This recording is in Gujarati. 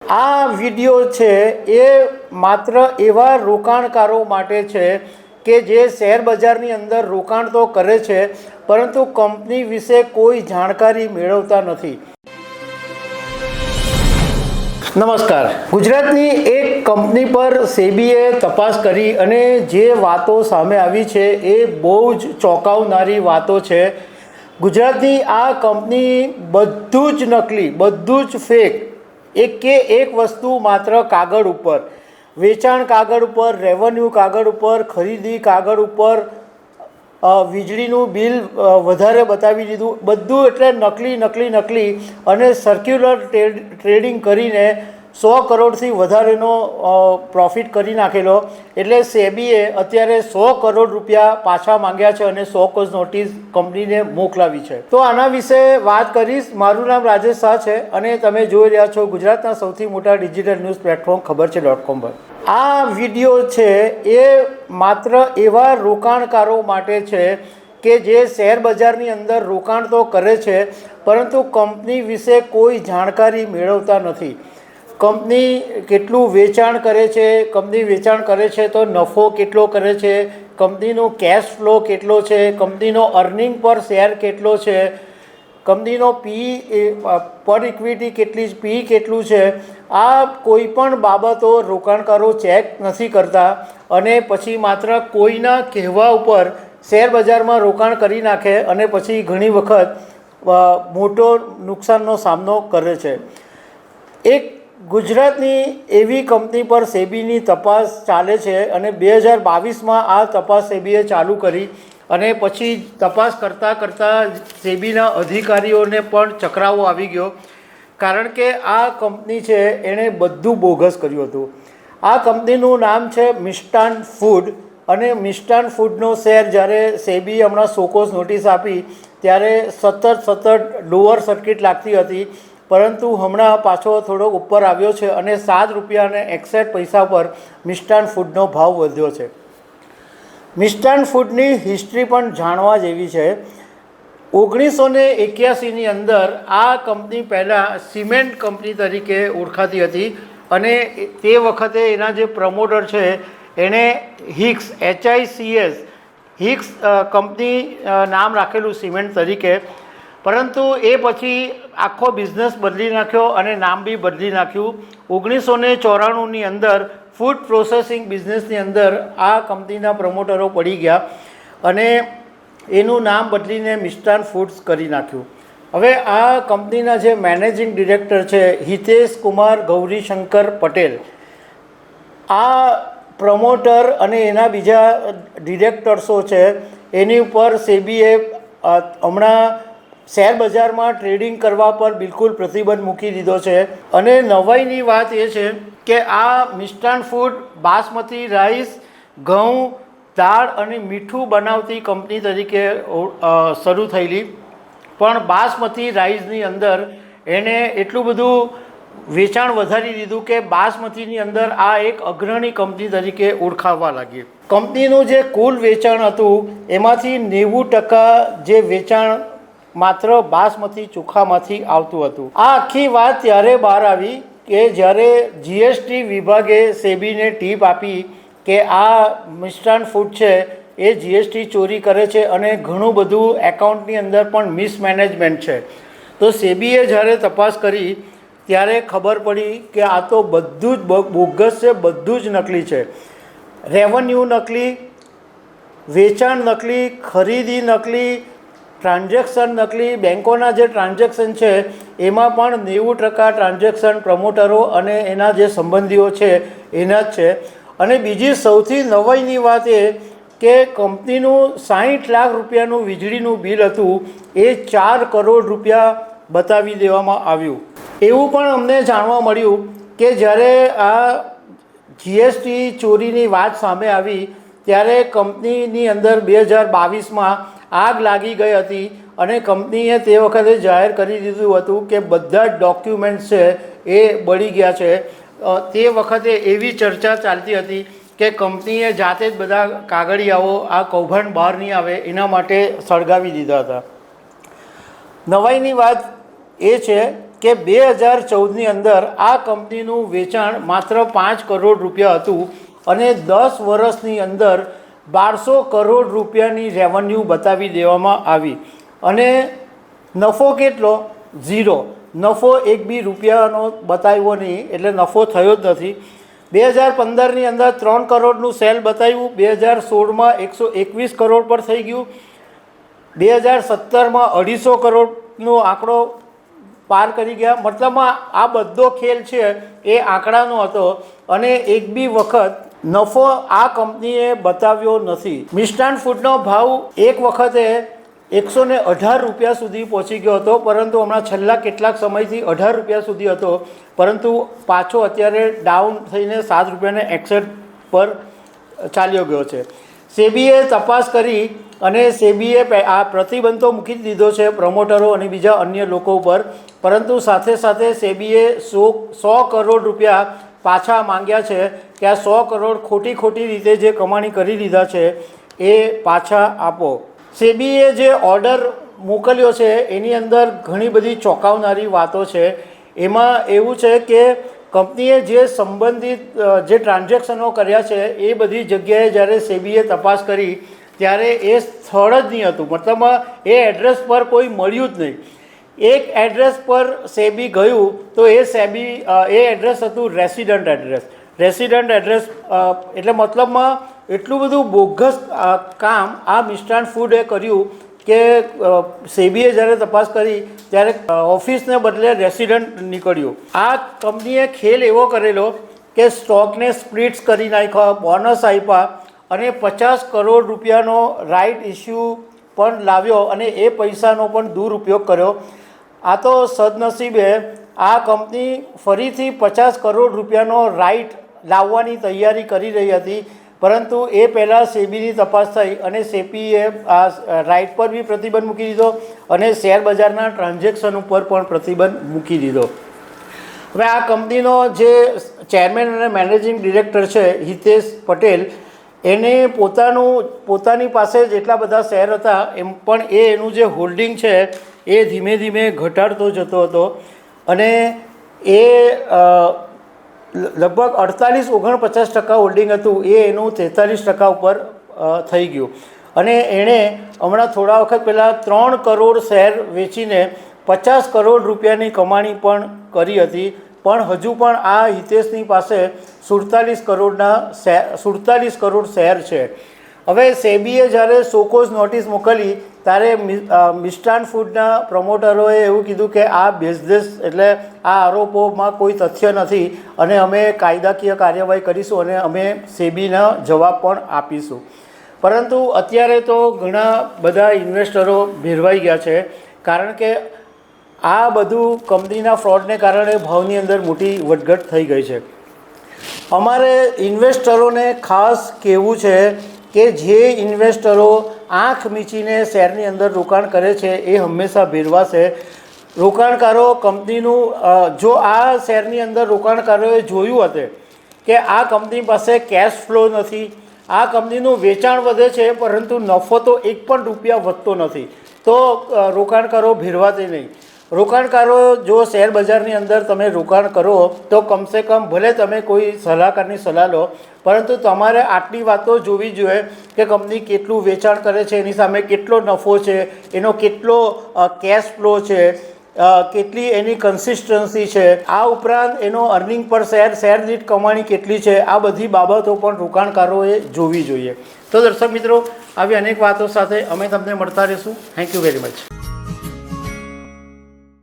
આ વિડીયો છે એ માત્ર એવા રોકાણકારો માટે છે કે જે શેર બજારની અંદર રોકાણ તો કરે છે પરંતુ કંપની વિશે કોઈ જાણકારી મેળવતા નથી। નમસ્કાર। ગુજરાતની એક કંપની પર સેબીએ તપાસ કરી અને જે વાતો સામે આવી છે એ બહુ જ ચોંકાવનારી વાતો છે। ગુજરાતની આ કંપની બધું જ નકલી, બધું જ ફેક, એક વસ્તુ માત્ર કાગળ ઉપર, વેચાણ કાગળ ઉપર, રેવન્યુ કાગળ ઉપર, ખરીદી કાગળ ઉપર, વીજળીનું બિલ વધારે બતાવી દીધું, બધું એટલે નકલી અને સર્ક્યુલર ટ્રેડિંગ કરીને 100 કરોડથી વધારેનો પ્રોફિટ કરી નાખેલો। એટલે સેબીએ અત્યારે 100 કરોડ રૂપિયા પાછા માંગ્યા છે અને 100 કોઝ નોટિસ કંપનીને મોકલાવી છે। તો આના વિશે વાત કરીશ। મારું નામ રાજેશ શાહ છે અને તમે જોઈ રહ્યા છો ગુજરાતના સૌથી મોટા ડિજિટલ ન્યૂઝ પ્લેટફોર્મ ખબરછે.com પર। આ વિડીયો છે એ માત્ર એવા રોકાણકારો માટે છે કે જે શેર બજારની અંદર રોકાણ તો કરે છે પરંતુ કંપની વિશે કોઈ જાણકારી મેળવતા નથી। કંપની કેટલું વેચાણ કરે છે, કંપની વેચાણ કરે છે તો નફો કેટલો કરે છે, કંપનીનો કેશ ફ્લો કેટલો છે, કંપનીનો અર્નિંગ પર શેર કેટલો છે, કંપનીનો પર ઇક્વિટી કેટલી, પી કેટલું છે, આ કોઈ પણ બાબતો રોકાણકારો ચેક નથી કરતા અને પછી માત્ર કોઈના કહેવા ઉપર શેર બજારમાં રોકાણ કરી નાખે અને પછી ઘણી વખત મોટો નુકસાનનો સામનો કરે છે। એક ગુજરાતની એવી કંપની પર સેબીની તપાસ ચાલે છે અને 2022માં આ તપાસ સેબીએ ચાલુ કરી અને પછી તપાસ કરતાં સેબીના અધિકારીઓને પણ ચકરાવો આવી ગયો, કારણ કે આ કંપની છે એણે બધું બોગસ કર્યું હતું। આ કંપનીનું નામ છે મિષ્ટાન ફૂડ અને મિષ્ટાન ફૂડનો શેર જ્યારે સેબીએ હમણાં 100 કોઝ નોટિસ આપી ત્યારે સતત લોઅર સર્કિટ લાગતી હતી, પરંતુ હમણાં પાછો થોડો ઉપર આવ્યો છે અને 7 રૂપિયા અને 61 પૈસા પર મિષ્ટાન ફૂડનો ભાવ વધ્યો છે। મિષ્ટાન ફૂડની હિસ્ટ્રી પણ જાણવા જેવી છે। 1981ની અંદર આ કંપની પહેલાં સિમેન્ટ કંપની તરીકે ઓળખાતી હતી અને તે વખતે એના જે પ્રમોટર છે એણે હિક્સ HICS કંપની નામ રાખેલું સિમેન્ટ તરીકે, પરંતુ એ પછી આખો બિઝનેસ બદલી નાખ્યો અને નામ બી બદલી નાખ્યું। 1994ની અંદર ફૂડ પ્રોસેસિંગ બિઝનેસની અંદર આ કંપનીના પ્રમોટરો પડી ગયા અને એનું નામ બદલીને મિષ્ટાન ફૂડ્સ કરી નાખ્યું। હવે આ કંપનીના જે મેનેજિંગ ડિરેક્ટર છે હિતેશ કુમાર ગૌરીશંકર પટેલ, આ પ્રમોટર અને એના બીજા ડિરેક્ટર્સો છે એની ઉપર સેબીએ હમણાં શેર બજારમાં ટ્રેડિંગ કરવા પર બિલકુલ પ્રતિબંધ મૂકી દીધો છે। અને નવાઈની વાત એ છે કે આ મિષ્ટાન ફૂડ બાસમતી રાઈસ, ઘઉં, દાળ અને મીઠું બનાવતી કંપની તરીકે શરૂ થયેલી, પણ બાસમતી રાઈસની અંદર એણે એટલું બધું વેચાણ વધારી દીધું કે બાસમતીની અંદર આ એક અગ્રણી કંપની તરીકે ઓળખાવા લાગી। કંપનીનું જે કુલ વેચાણ હતું એમાંથી 90% જે વેચાણ માત્ર બાસમતી ચોખામાંથી આવતું હતું। આ આખી વાત ત્યારે બહાર આવી કે જ્યારે જીએસટી વિભાગે સેબીને ટીપ આપી કે આ મિષ્ટાન ફૂડ છે એ જીએસટી ચોરી કરે છે અને ઘણું બધું એકાઉન્ટની અંદર પણ મિસમેનેજમેન્ટ છે। તો સેબીએ જ્યારે તપાસ કરી ત્યારે ખબર પડી કે આ તો બધું જ બોગસ છે, બધું જ નકલી છે। રેવન્યુ નકલી, વેચાણ નકલી, ખરીદી નકલી, ટ્રાન્ઝેક્શન નકલી, બેંકોના જે ટ્રાન્ઝેક્શન છે એમાં પણ 90% ટ્રાન્ઝેક્શન પ્રમોટરો અને એના જે સંબંધીઓ છે એના જ છે। અને બીજી સૌથી નવાઈની વાત એ કે કંપનીનું 60 લાખ રૂપિયાનું વીજળીનું બિલ હતું એ 4 કરોડ રૂપિયા બતાવી દેવામાં આવ્યું। એવું પણ અમને જાણવા મળ્યું કે જ્યારે આ જીએસટી ચોરીની વાત સામે આવી ત્યારે કંપનીની અંદર 2022માં આગ લાગી ગઈ હતી અને કંપનીએ તે વખતે જાહેર કરી દીધું હતું કે બધા જ ડોક્યુમેન્ટ્સ છે એ બળી ગયા છે। તે વખતે એવી ચર્ચા ચાલતી હતી કે કંપનીએ જાતે જ બધા કાગળિયાઓ આ કૌભાંડ બહાર નહીં આવે એના માટે સળગાવી દીધા હતા। નવાઈની વાત એ છે કે 2014ની અંદર આ કંપનીનું વેચાણ માત્ર 5 કરોડ રૂપિયા હતું અને 10 વર્ષની અંદર 1200 કરોડ રૂપિયાની રેવન્યુ બતાવી દેવામાં આવી અને નફો કેટલો? 0. નફો 1 બી રૂપિયાનો બતાવ્યો નહીં, એટલે નફો થયો જ નથી. 2015ની અંદર 3 કરોડનું સેલ બતાવ્યું, 2016માં 121 કરોડ પર થઈ ગયું, 2017માં 250 કરોડનો આંકડો પાર કરી ગયા. મતલબમાં આ બધો ખેલ છે એ આંકડાનો હતો અને એક બી વખત નફો આ કંપનીએ બતાવ્યો નથી. મિષ્ટાન ફૂડનો ભાવ એક વખતે 118 રૂપિયા સુધી પહોંચી ગયો હતો, પરંતુ હમણાં છેલ્લા કેટલાક સમયથી 18 રૂપિયા સુધી હતો, પરંતુ પાછો અત્યારે ડાઉન થઈને 7 રૂપિયાને 61 પર ચાલ્યો ગયો છે. સેબીએ તપાસ કરી અને સેબીએ આ પ્રતિબંધ તો મૂકી જ દીધો છે પ્રમોટરો અને બીજા અન્ય લોકો ઉપર, પરંતુ સાથે સાથે સેબીએ 100 કરોડ રૂપિયા પાછા માંગ્યા છે કે આ 100 કરોડ ખોટી રીતે જે કમાણી કરી લીધા છે એ પાછા આપો. સેબીએ જે ઓર્ડર મોકલ્યો છે એની અંદર ઘણી બધી ચોંકાવનારી વાતો છે. એમાં એવું છે કે કંપનીએ જે સંબંધિત જે ટ્રાન્ઝેક્શનો કર્યા છે એ બધી જગ્યાએ જ્યારે સેબીએ તપાસ કરી ત્યારે એ સ્થળ જ નહીં હતું, મતલબમાં એ એડ્રેસ પર કોઈ મળ્યું જ નહીં. એક એડ્રેસ પર સેબી ગયું તો એ એડ્રેસ હતું રેસિડન્ટ એડ્રેસ. એટલે મતલબમાં એટલું બધું બોગસ કામ આ મિષ્ટાન ફૂડે કર્યું કે સેબીએ જ્યારે તપાસ કરી ત્યારે ઓફિસને બદલે રેસિડન્ટ નીકળ્યું. આ કંપનીએ ખેલ એવો કરેલો કે સ્ટોકને સ્પ્લિટ્સ કરી નાખ્યા, બોનસ આપ્યા અને 50 કરોડ રૂપિયાનો રાઇટ ઇસ્યુ પણ લાવ્યો અને એ પૈસાનો પણ દુરુપયોગ કર્યો. આ તો સદનસીબે આ કંપની ફરીથી 50 કરોડ રૂપિયાનો રાઇટ લાવવાની તૈયારી કરી રહી હતી, પરંતુ એ પહેલાં સેબીની તપાસ થઈ અને સેબીએ આ રાઇટ પર બી પ્રતિબંધ મૂકી દીધો અને શેર બજારના ટ્રાન્ઝેક્શન ઉપર પણ પ્રતિબંધ મૂકી દીધો. હવે આ કંપનીનો જે ચેરમેન અને મેનેજિંગ ડિરેક્ટર છે હિતેશ પટેલ, એને પોતાની પાસે જેટલા બધા શેર હતા એમ પણ એનું જે હોલ્ડિંગ છે એ ધીમે ધીમે ઘટાડતો જતો હતો અને એ લગભગ 48-49% હોલ્ડિંગ હતું એ એનું 43% ઉપર થઈ ગયું અને એણે હમણાં થોડા વખત પહેલાં 3 કરોડ શેર વેચીને 50 કરોડ રૂપિયાની કમાણી પણ કરી હતી. પણ હજુ પણ આ હિતેશની પાસે 47 કરોડ શેર છે. હવે સેબીએ જ્યારે શોકોઝ નોટિસ મોકલી ત્યારે મિષ્ટાન ફૂડના પ્રમોટરોએ એવું કીધું કે આ બેઝલેસ એટલે આ આરોપોમાં કોઈ તથ્ય નથી અને અમે કાયદાકીય કાર્યવાહી કરીશું અને અમે સેબીના જવાબ પણ આપીશું. પરંતુ અત્યારે તો ઘણા બધા ઇન્વેસ્ટરો ભેરવાઈ ગયા છે, કારણ કે આ બધું કંપનીના ફ્રોડને કારણે ભાવની અંદર મોટી વધઘટ થઈ ગઈ છે. અમારે ઇન્વેસ્ટરોને ખાસ કહેવું છે કે જે ઇન્વેસ્ટરો આંખ મીચીને શેરની અંદર રોકાણ કરે છે એ હંમેશા ભેરવાશે. રોકાણકારો કંપનીનું જો આ શેરની અંદર રોકાણકારોએ જોયું હતું કે આ કંપની પાસે કેશ ફ્લો નથી, આ કંપનીનું વેચાણ વધે છે પરંતુ નફો તો 1 પણ રૂપિયા વધતો નથી, તો રોકાણકારો ભેરવાશે નહીં. રોકાણકારો જો શેર બજારની અંદર તમે રોકાણ કરો તો કમસે કમ ભલે તમે કોઈ સલાહકારની સલાહ લો, પરંતુ તમારે આટલી વાતો જોવી જોઈએ કે કંપની કેટલું વેચાણ કરે છે, એની સામે કેટલો નફો છે, એનો કેટલો કેશ ફ્લો છે, કેટલી એની કન્સિસ્ટન્સી છે, આ ઉપરાંત એનો અર્નિંગ પર શેર દીઠ કમાણી કેટલી છે, આ બધી બાબતો પણ રોકાણકારોએ જોવી જોઈએ. તો દર્શક મિત્રો, આવી અનેક વાતો સાથે અમે તમને મળતા રહીશું. Thank you very much.